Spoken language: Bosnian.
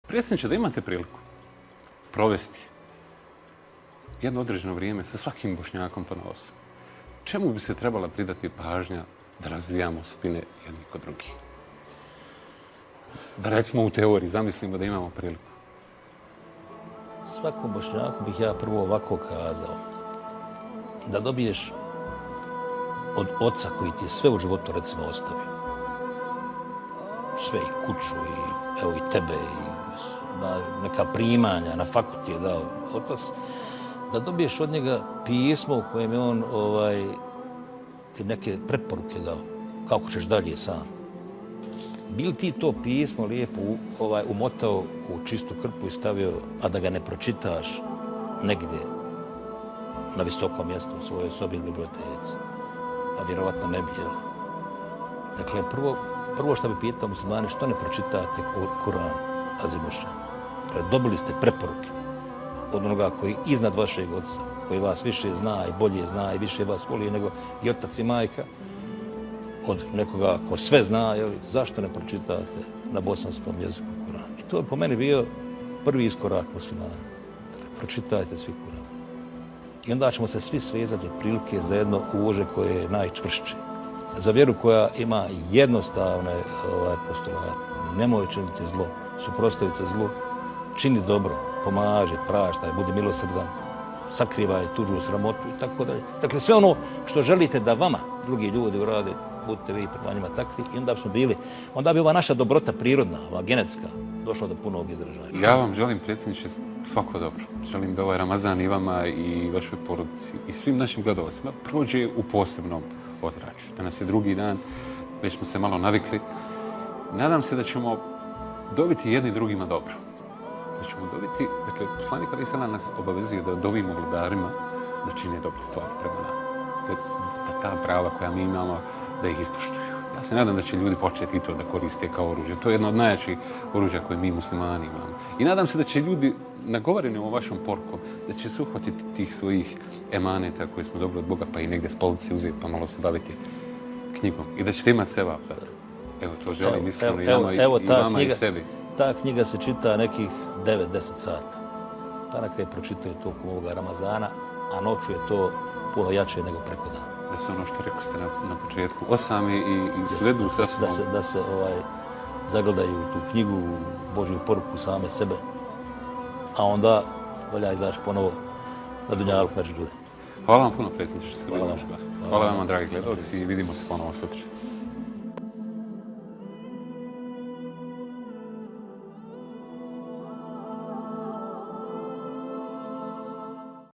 Predsjedniče, da imate priliku provesti jedno određeno vrijeme sa svakim Bošnjakom ponaosob, čemu bi se trebala pridati pažnja da razvijamo osobine jedni kod drugih? Da recimo u teoriji zamislimo da imamo priliku. Svakom Bošnjaku bih ja prvo ovako kazao. Da dobiješ od oca koji ti je sve u životu recimo ostavio. Sve, i kuću, i evo i tebe, i neka primanja, na fakultet je dao otac. Da dobiješ od njega pismo u kojem je on ti neke preporuke dao. Kako ćeš dalje sam. Bil ti to pismo lijepo umotao u čistu krpu i stavio, a da ga ne pročitaš negdje na visokom mjestu u svojoj sobi ili biblioteci? Pa vjerovatno ne bi, jel? Dakle, prvo što bi pitao muslimani, što ne pročitate Kur'an, Azimuša? Dakle, dobili ste preporuke od onoga koji iznad vašeg oca, koji vas više zna i bolje zna i više vas voli nego i otac i majka, od nekoga ko sve zna, jel, zašto ne pročitate na bosanskom jeziku Kur'an? I to je po meni bio prvi iskorak muslimana. Dakle, pročitajte svi Kur'an. I onda ćemo se svi svezati od prilike za jedno uvože koje je najčvršće. Za vjeru koja ima jednostavne postulate. Nemoj činiti zlo, suprotstavi se zlu, čini dobro, pomaži, praštaj, budi milosrdan, sakrivaj tuđu sramotu i tako dalje. Dakle, sve ono što želite da vama drugi ljudi urade, budite vi prema njima takvi i onda bi ova naša dobrota prirodna, ova genetska, došla do punog izražaja. Ja vam želim, predsjedniče, svako dobro. Želim da ovaj Ramazan i vama i vašoj porodici i svim našim gledalcima prođe u posebnom ozračju. Danas je drugi dan, već smo se malo navikli. Nadam se da ćemo dobiti jedni drugima dobro. Da ćemo dobiti, dakle, poslanik alejhi selam nas obavezuje da dovimo vladarima da čine dobre stvari prema nama. Da ta prava koja mi imamo, da ih ispoštuju. Ja se nadam da će ljudi početi i to da koriste kao oružje. To je jedno od najjačih oružja koje mi muslimani imamo. I nadam se da će ljudi, nagovoreni ovom vašom porukom, da će se uhvatiti tih svojih emaneta koje smo dobili od Boga, pa i negdje s police uzeti, pa malo se baviti knjigom. I da ćete imati sevap za to. Evo, to želim iskreno i vama i sebi. Ta knjiga se čita nekih 9-10 sata. Pa na kraju pročitaju tokom ovoga Ramazana, a noću je to puno jače nego preko dana. Da se ono što rekli ste na početku osame i svedu sa svom. Da se zagledaju u tu knjigu, Božju poruku same sebe, a onda valja izaći ponovo na dunjaluk među ljude. Hvala vam puno, predsjedniče, što ste bili naš gost. Hvala vam, dragi gledalci, i vidimo se ponovo sutra.